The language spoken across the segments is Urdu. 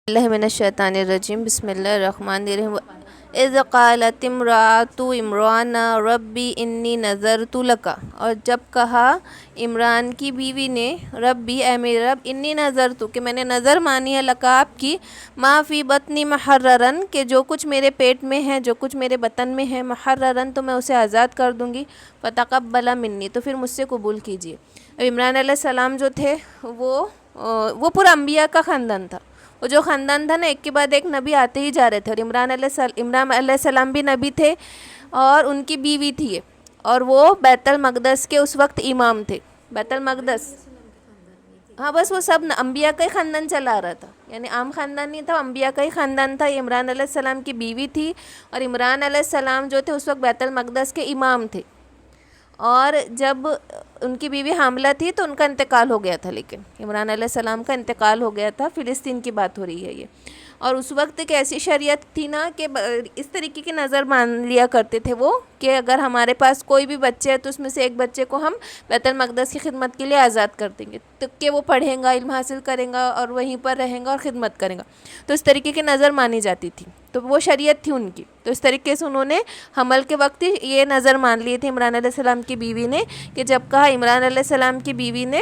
اللہ من الشیطان الرجیم بسم اللہ الرحمن الرحیم اذ قالت امرأۃ عمران ربی انی نذرت لک، اور جب کہا عمران کی بیوی نے ربی اے میرے رب انی نذرت کہ میں نے نظر مانی ہے لک آپ کی، ما فی بطنی محررن کہ جو کچھ میرے پیٹ میں ہے، جو کچھ میرے بطن میں ہے، محررن تو میں اسے آزاد کر دوں گی، فتقبل منی تو پھر مجھ سے قبول کیجیے۔ عمران علیہ السلام جو تھے وہ پورا انبیاء کا خاندان تھا، وہ جو خاندان تھا نا ایک کے بعد ایک نبی آتے ہی جا رہے تھے، اور عمران علیہ السلام بھی نبی تھے اور ان کی بیوی تھی، اور وہ بیت المقدس کے اس وقت امام تھے۔ بیت المقدس ہاں بس وہ سب انبیاء کا ہی خاندان چلا رہا تھا، یعنی عام خاندان نہیں تھا، انبیاء کا ہی خاندان تھا۔ عمران علیہ السلام کی بیوی تھی، اور عمران علیہ السلام جو تھے اس وقت بیت المقدس کے امام تھے، اور جب ان کی بیوی حاملہ تھی تو ان کا انتقال ہو گیا تھا، لیکن عمران علیہ السلام کا انتقال ہو گیا تھا۔ فلسطین کی بات ہو رہی ہے یہ، اور اس وقت ایک ایسی شریعت تھی نا کہ اس طریقے کی نظر مان لیا کرتے تھے وہ کہ اگر ہمارے پاس کوئی بھی بچے ہے تو اس میں سے ایک بچے کو ہم بیت المقدس کی خدمت کے لیے آزاد کر دیں گے، تو کہ وہ پڑھیں گا، علم حاصل کریں گا اور وہیں پر رہیں گا اور خدمت کریں گا، تو اس طریقے کی نظر مانی جاتی تھی، تو وہ شریعت تھی ان کی۔ تو اس طریقے سے انہوں نے حمل کے وقت ہی یہ نظر مان لی تھی عمران علیہ السلام کی بیوی نے، کہ جب کہا عمران علیہ السلام کی بیوی نے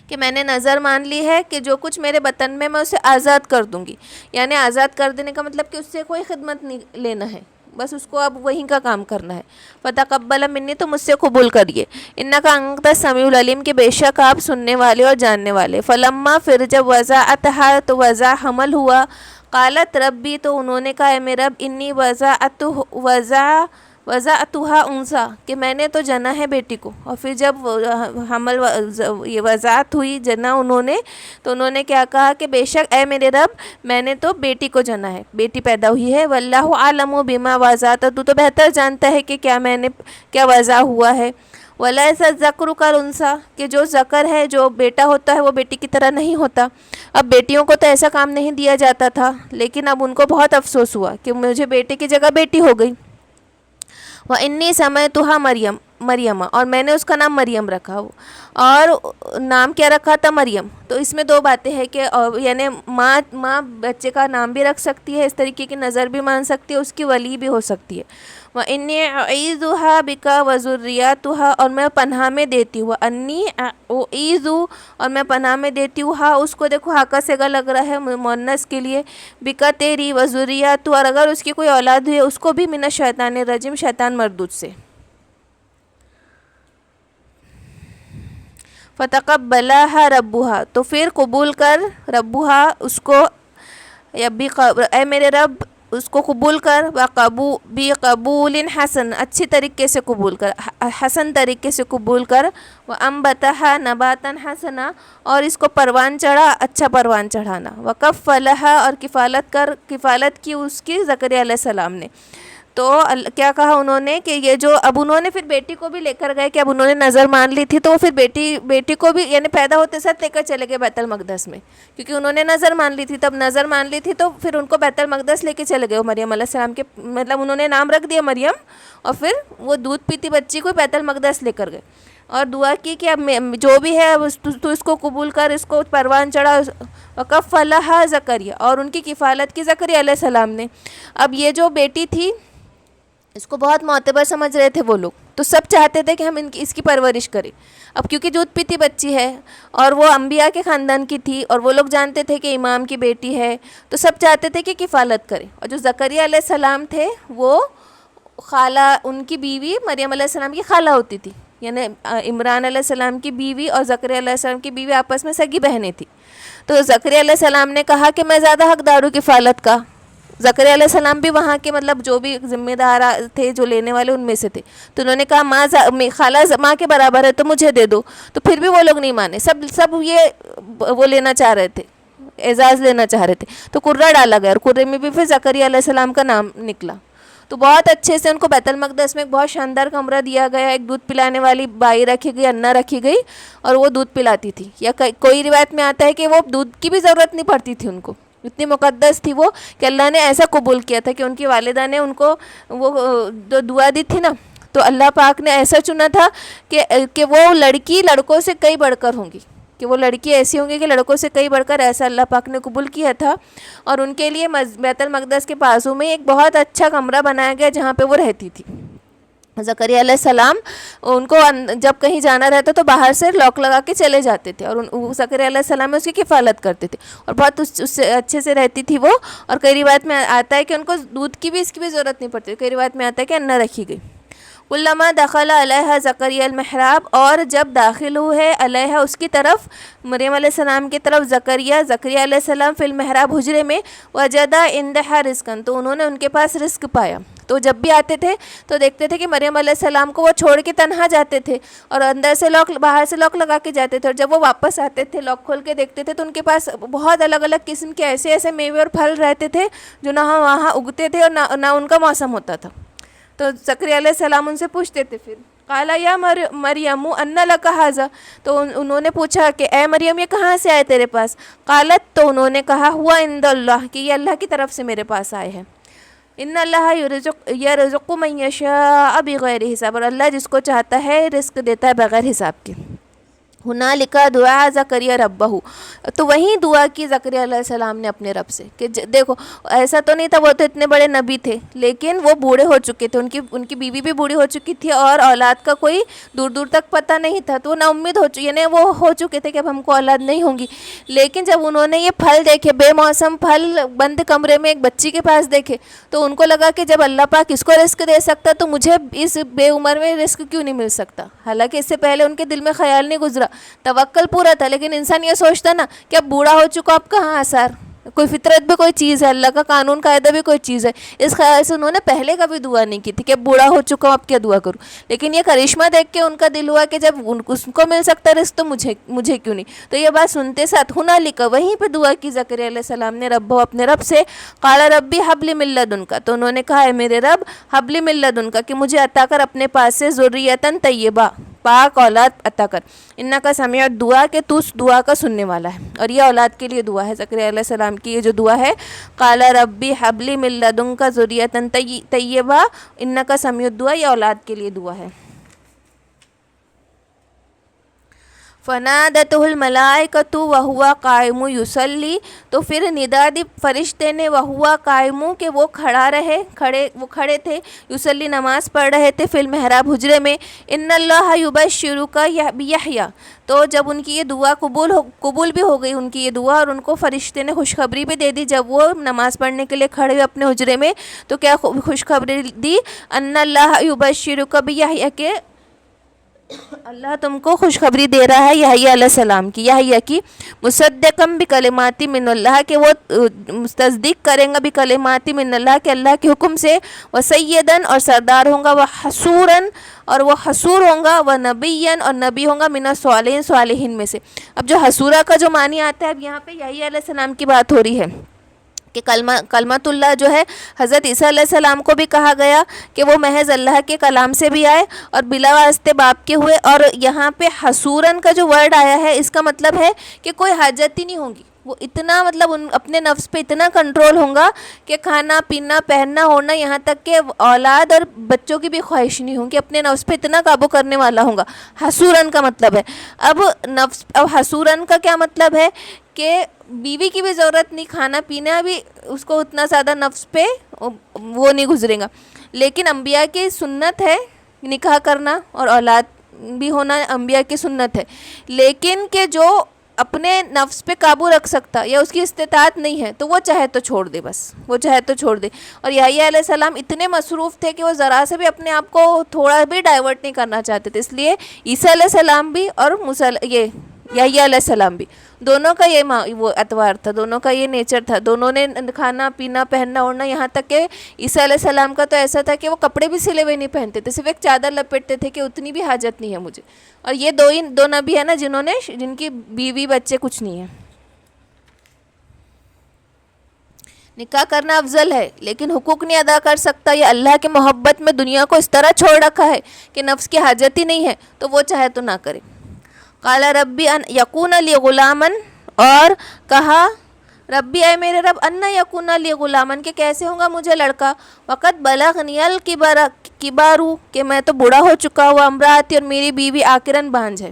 کہ میں نے نظر مان لی ہے کہ جو کچھ میرے بطن میں اسے آزاد کر دوں گی، یعنی آزاد کر دینے کا مطلب کہ اس سے کوئی خدمت نہیں لینا ہے، بس اس کو اب وہیں کا کام کرنا ہے۔ فتقبل منی تو مجھ سے قبول کریے، انکا انت السمیع العلیم کہ بے شک آپ سننے والے اور جاننے والے۔ فلما پھر جب وضعتھا تو وضع حمل ہوا، قالت ربی تو انہوں نے کہا اے میرے رب انی وضعتھا انثی کہ میں نے تو جنا ہے بیٹی کو، اور پھر جب حمل یہ وضاعت ہوئی جنا انہوں نے، تو انہوں نے کیا کہا کہ بے شک اے میرے رب میں نے تو بیٹی کو جنا ہے، بیٹی پیدا ہوئی ہے۔ واللہ اعلم بما وضعت تو بہتر جانتا ہے کہ کیا وضع ہوا ہے۔ وَلَيْسَ الذَّكْرُ كَالْأُنثَىٰ کہ جو ذکر ہے، جو بیٹا ہوتا ہے وہ بیٹی کی طرح نہیں ہوتا۔ اب بیٹیوں کو تو ایسا کام نہیں دیا جاتا تھا، لیکن اب ان کو بہت افسوس ہوا کہ مجھے بیٹے کی جگہ بیٹی ہو گئی۔ وَإِنِّي سَمَيْتُهَا مریم اور میں نے اس کا نام مریم رکھا، اور نام کیا رکھا تھا؟ مریم۔ تو اس میں دو باتیں ہیں کہ یعنی ماں بچے کا نام بھی رکھ سکتی ہے، اس طریقے کی نظر بھی مان سکتی ہے، اس کی ولی بھی ہو سکتی ہے۔ وَإِنِّي أُعِيذُهَا بِكَ وَذُرِّيَّتَهَا اور میں پناہ میں دیتی ہوں، انی اعیذ اور میں پناہ میں دیتی ہوں، ہاں اس کو دیکھو ہا کا صیغہ لگ رہا ہے مؤنث کے لیے، بکا تیری، وذریت اور اگر اس کی کوئی اولاد ہوئی اس کو بھی من الشیطان الرجیم شیطان مردود سے۔ فتقبلها ربها تو پھر قبول کر ربها اس کو، اے میرے رب اس کو قبول کر، بقبول حسن اچھی طریقے سے قبول کر، حسن طریقے سے قبول کر، وانبتها نباتا حسنا اور اس کو پروان چڑھا، اچھا پروان چڑھانا، وکفلها اور کفالت کی اس کی زکریا علیہ السلام نے۔ تو کیا کہا انہوں نے کہ یہ جو اب انہوں نے پھر بیٹی کو بھی لے کر گئے، کہ اب انہوں نے نظر مان لی تھی تو وہ پھر بیٹی کو بھی یعنی پیدا ہوتے ساتھ لے کر چلے گئے بیت المقدس میں، کیونکہ انہوں نے نظر مان لی تھی، تب نظر مان لی تھی تو پھر ان کو بیت المقدس لے کے چلے گئے مریم علیہ السلام کے، مطلب انہوں نے نام رکھ دیا مریم، اور پھر وہ دودھ پیتی بچی کو بیت المقدس لے کر گئے، اور دعا کی کہ اب جو بھی ہے تو اس کو قبول کر، اس کو پروان چڑھا، وکفلها زکریا اور ان کی کفالت کی زکریا علیہ السلام نے۔ اب یہ جو بیٹی تھی اس کو بہت معتبر سمجھ رہے تھے وہ لوگ، تو سب چاہتے تھے کہ ہم اس کی پرورش کریں۔ اب کیونکہ دودھ پیتی بچی ہے اور وہ انبیاء کے خاندان کی تھی، اور وہ لوگ جانتے تھے کہ امام کی بیٹی ہے، تو سب چاہتے تھے کہ کفالت کریں۔ اور جو زکریا علیہ السلام تھے وہ خالہ، ان کی بیوی مریم علیہ السلام کی خالہ ہوتی تھی، یعنی عمران علیہ السلام کی بیوی اور زکریا علیہ السلام کی بیوی آپس میں سگی بہنیں تھیں۔ تو زکریا علیہ السلام نے کہا کہ میں زیادہ حقدار ہوں کفالت کا۔ زکریا علیہ السلام بھی وہاں کے مطلب جو بھی ذمہ دار تھے، جو لینے والے ان میں سے تھے، تو انہوں نے کہا خالہ ماں کے برابر ہے تو مجھے دے دو، تو پھر بھی وہ لوگ نہیں مانے، سب یہ وہ لینا چاہ رہے تھے، اعزاز لینا چاہ رہے تھے، تو قرہ ڈالا گیا، اور قرے میں بھی پھر زکریا علیہ السلام کا نام نکلا۔ تو بہت اچھے سے ان کو بیت المقدس میں ایک بہت شاندار کمرہ دیا گیا، ایک دودھ پلانے والی بائی رکھی گئی، انا رکھی گئی، اور وہ دودھ پلاتی تھی، یا کوئی روایت میں آتا ہے کہ وہ دودھ کی بھی ضرورت نہیں پڑتی تھی ان کو، اتنی مقدس تھی وہ کہ اللہ نے ایسا قبول کیا تھا کہ ان کی والدہ نے ان کو وہ دعا دی تھی نا، تو اللہ پاک نے ایسا چنا تھا کہ وہ لڑکی لڑکوں سے کئی بڑھ کر ہوں گی، کہ وہ لڑکی ایسی ہوں گی کہ لڑکوں سے کئی بڑھ کر ایسا اللہ پاک نے قبول کیا تھا. اور ان کے لیے بیت المقدس کے بازو میں ایک بہت اچھا کمرہ بنایا گیا جہاں پہ وہ رہتی تھی. زکریا علیہ السلام ان کو جب کہیں جانا رہتا تو باہر سے لاک لگا کے چلے جاتے تھے، اور زکریا علیہ السلام میں اس کی کفالت کرتے تھے، اور بہت اس سے اچھے سے رہتی تھی وہ. اور کئی روایت میں آتا ہے کہ ان کو دودھ کی بھی اس کی بھی ضرورت نہیں پڑتی. کئی روایت میں آتا ہے کہ انا رکھی گئی. علامہ دخل علیہ زکریا المحراب، اور جب داخل ہوئے علیہ اس کی طرف، مریم علیہ السلام کی طرف، زکریا علیہ السلام فی المحراب حجرے میں، وجدہ عندہا رزقن، تو انہوں نے ان کے پاس رزق پایا. تو جب بھی آتے تھے تو دیکھتے تھے کہ مریم علیہ السلام کو وہ چھوڑ کے تنہا جاتے تھے، اور اندر سے لاک، باہر سے لاک لگا کے جاتے تھے. اور جب وہ واپس آتے تھے لاک کھول کے دیکھتے تھے تو ان کے پاس بہت الگ الگ قسم کے ایسے میوے اور پھل رہتے تھے جو نہ وہاں اگتے تھے اور نہ ان کا موسم ہوتا تھا. تو زکریا علیہ السلام ان سے پوچھتے تھے پھر، قالا یا مریم انا لک ھذا، تو انہوں نے پوچھا کہ اے مریم یہ کہاں سے آئے تیرے پاس؟ قالت، تو انہوں نے کہا ہوا عند اللہ، کہ یہ اللہ کی طرف سے میرے پاس آئے ہیں. ان اللہ یرزق من یشاء بغیر حساب، اور اللہ جس کو چاہتا ہے رزق دیتا ہے بغیر حساب کے. ہنالک دعا زکریا ربہ، تو وہیں دعا کی زکریا علیہ السلام نے اپنے رب سے کہ دیکھو ایسا تو نہیں تھا، وہ تو اتنے بڑے نبی تھے لیکن وہ بوڑھے ہو چکے تھے، ان کی بیوی بھی بوڑھی ہو چکی تھی اور اولاد کا کوئی دور دور تک پتہ نہیں تھا. تو نا امید ہو چکی، یعنی وہ ہو چکے تھے کہ اب ہم کو اولاد نہیں ہوں گی. لیکن جب انہوں نے یہ پھل دیکھے، بے موسم پھل بند کمرے میں ایک بچی کے پاس دیکھے، تو ان کو لگا کہ جب اللہ پاک اس کو رزق دے سکتا تو مجھے اس بے عمر میں رزق کیوں نہیں مل سکتا. حالانکہ اس سے پہلے ان کے دل میں خیال نہیں گزرا، توکل پورا تھا. لیکن انسان یہ سوچتا نا کہ اب بوڑھا ہو چکا، اب کہاں آثار، کوئی فطرت بھی کوئی چیز ہے، اللہ کا قانون قاعدہ بھی کوئی چیز ہے. اس خیال سے انہوں نے پہلے کبھی دعا نہیں کی تھی کہ اب بوڑھا ہو چکا ہوں اب کیا دعا کروں. لیکن یہ کرشمہ دیکھ کے ان کا دل ہوا کہ جب اس کو مل سکتا ہے رزق تو مجھے کیوں نہیں. تو یہ بات سنتے ساتھ ہنالک، وہیں پہ دعا کی زکریا علیہ السلام نے رب اپنے رب سے. قال ربی حب لی من لدنک، تو انہوں نے کہا اے میرے رب حب لی من لدنک، کہ مجھے عطا کر اپنے پاس سے ذریۃ طیبہ، پاک اولاد عطا کر. انکا سمیع الدعاء، کہ تو اس دعا کا سننے والا ہے. اور یہ اولاد کے لیے دعا ہے زکریا علیہ السلام کی، یہ جو دعا ہے قال ربی حب لی من لدنک ذریۃ طیبہ انکا سمیع الدعاء، یہ اولاد کے لیے دعا ہے. فنادتہ الملائکۃ وہو قائم یصلی، تو پھر ندا دی فرشتے نے وہو قائم، کہ وہ وہ کھڑے تھے، یصلی نماز پڑھ رہے تھے، فی المحراب حجرے میں. ان اللہ یبشرک بیحییٰ، تو جب ان کی یہ دعا قبول بھی ہو گئی ان کی یہ دعا، اور ان کو فرشتے نے خوشخبری بھی دے دی جب وہ نماز پڑھنے کے لیے کھڑے ہوئے اپنے حجرے میں. تو کیا خوشخبری دی؟ ان اللہ یبشرک بیحییٰ، کہ اللہ تم کو خوشخبری دے رہا ہے یحییٰ علیہ السلام کی، یحییٰ کی، مصدقا بکلمات من اللہ، کہ وہ تصدیق کریں گا بکلمات من اللہ، کہ اللہ کے حکم سے، وسیدن، اور سردار ہوں گا، وحصورا، اور وہ حصور ہوں گا، ونبیًا، اور نبی ہوں گا، من الصالحین، صالحین میں سے. اب جو حصورہ کا جو معنی آتا ہے، اب یہاں پہ یحییٰ علیہ السلام کی بات ہو رہی ہے کہ کلمۃ اللہ جو ہے حضرت عیسیٰ علیہ السلام کو بھی کہا گیا کہ وہ محض اللہ کے کلام سے بھی آئے اور بلا واسطے باپ کے ہوئے. اور یہاں پہ حصوراً کا جو ورڈ آیا ہے اس کا مطلب ہے کہ کوئی حاجت ہی نہیں ہوگی، وہ اتنا مطلب اپنے نفس پہ اتنا کنٹرول ہوں گا کہ کھانا پینا پہننا ہونا، یہاں تک کہ اولاد اور بچوں کی بھی خواہش نہیں ہوں گی، اپنے نفس پہ اتنا قابو کرنے والا ہوں گا. حصوراً کا مطلب ہے. اب حصوراً کا کیا مطلب ہے کہ بیوی کی بھی ضرورت نہیں، کھانا پینا بھی اس کو اتنا زیادہ نفس پہ وہ نہیں گزرے گا. لیکن انبیاء کی سنت ہے نکاح کرنا اور اولاد بھی ہونا، انبیاء کی سنت ہے. لیکن کہ جو اپنے نفس پہ قابو رکھ سکتا یا اس کی استطاعت نہیں ہے تو وہ چاہے تو چھوڑ دے، بس وہ چاہے تو چھوڑ دے. اور یحییٰ علیہ السلام اتنے مصروف تھے کہ وہ ذرا سے بھی اپنے آپ کو تھوڑا بھی ڈائیورٹ نہیں کرنا چاہتے تھے. اس لیے عیسیٰ علیہ السلام بھی اور یہ یحییٰ علیہ السلام بھی، دونوں کا یہ وہ اتوار تھا، دونوں کا یہ نیچر تھا. دونوں نے کھانا پینا پہننا اوڑھنا، یہاں تک کہ عیسیٰ علیہ السلام کا تو ایسا تھا کہ وہ کپڑے بھی سلے ہوئے نہیں پہنتے تھے، صرف ایک چادر لپیٹتے تھے کہ اتنی بھی حاجت نہیں ہے مجھے. اور یہ دو نبی ہیں نا جن کی بیوی بچے کچھ نہیں ہیں. نکاح کرنا افضل ہے لیکن حقوق نہیں ادا کر سکتا، یہ اللہ کے محبت میں دنیا کو اس طرح چھوڑ رکھا ہے کہ نفس کی حاجت ہی نہیں ہے تو وہ چاہے تو نہ کرے. قال ربی ان یکون لی غلامن، اور کہا ربی اے میرے رب، ان یکون لی غلامن، کہ کیسے ہوگا مجھے لڑکا، وقت بلغنی الکبارو، کہ میں تو بوڑھا ہو چکا ہوا، امراتی، اور میری بیوی آکرن بانجھ ہے.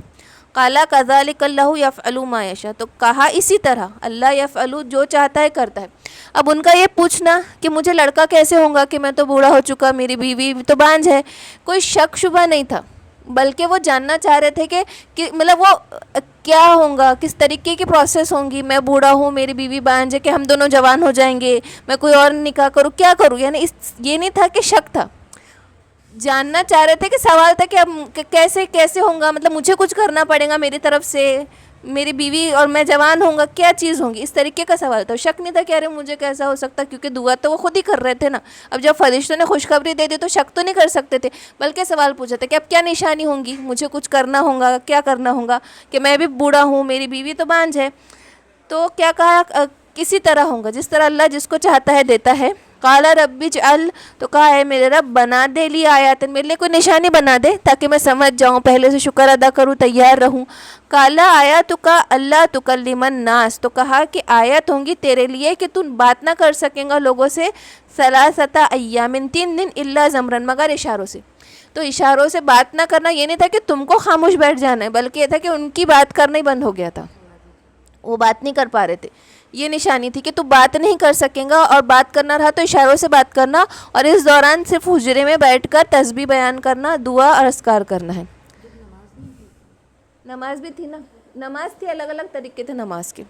قالا کذالک اللہ یفعل ما یشاء، تو کہا اسی طرح اللہ یفعل جو چاہتا ہے کرتا ہے۔ اب ان کا یہ پوچھنا کہ مجھے لڑکا کیسے ہوگا کہ میں تو بوڑھا ہو چکا، میری بیوی تو بانجھ ہے، کوئی شک شبہ نہیں تھا، بلکہ وہ جاننا چاہ رہے تھے کہ مطلب وہ کیا ہوگا، کس طریقے کی پروسیس ہوں گی، میں بوڑھا ہوں میری بیوی بانجھ ہے، کہ ہم دونوں جوان ہو جائیں گے، میں کوئی اور نکاح کروں، کیا کروں، یعنی یہ نہیں تھا کہ شک تھا، جاننا چاہ رہے تھے کہ سوال تھا کہ اب کیسے ہوگا، مطلب مجھے کچھ کرنا پڑے گا میری طرف سے، میری بیوی اور میں جوان ہوں گا، کیا چیز ہوں گی، اس طریقے کا سوال تھا، شک نہیں تھا کہ ارے مجھے کیسا ہو سکتا، کیونکہ دعا تو وہ خود ہی کر رہے تھے نا، اب جب فرشتوں نے خوشخبری دے دی تو شک تو نہیں کر سکتے تھے، بلکہ سوال پوچھا تھا کہ اب کیا نشانی ہوں گی، مجھے کچھ کرنا ہوگا، کیا کرنا ہوگا، کہ میں بھی بوڑھا ہوں میری بیوی تو بانجھ ہے، تو کیا کہا کسی طرح ہوگا، جس طرح اللہ جس کو چاہتا ہے دیتا ہے۔ قال رب اجعل، تو کہا ہے میرے رب بنا دے لی آیات، میرے لیے کوئی نشانی بنا دے تاکہ میں سمجھ جاؤں، پہلے سے شکر ادا کروں، تیار رہوں۔ قال آیاتک اللہ تکلم الناس، تو کہا کہ آیت ہوں گی تیرے لیے کہ تو بات نہ کر سکیں گا لوگوں سے، ثلاثۃ ایام 3 دن، الا زمرن، مگر اشاروں سے، تو اشاروں سے بات نہ کرنا یہ نہیں تھا کہ تم کو خاموش بیٹھ جانا ہے، بلکہ یہ تھا کہ ان کی بات کرنا ہی بند ہو گیا تھا، وہ بات نہیں کر پا رہے تھے، یہ نشانی تھی کہ تو بات نہیں کر سکیں گا، اور بات کرنا رہا تو اشاروں سے بات کرنا، اور اس دوران صرف حجرے میں بیٹھ کر تسبیح بیان کرنا، دعا اور اذکار کرنا ہے۔ نماز بھی تھی نا، نماز تھی، الگ الگ طریقے تھے نماز کے۔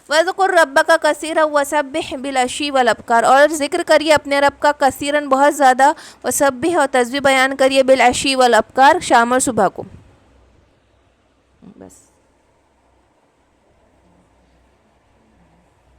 وَاذْكُرْ رَبَّكَ كَثِيرًا وَسَبِّحْ بِالْعَشِيِّ وَالْإِبْكَارِ، اور ذکر کریے اپنے رب کا کثیراً بہت زیادہ، وسبح اور تسبیح بیان کریے، بالعشی والابکار، شام اور صبح کو، بس۔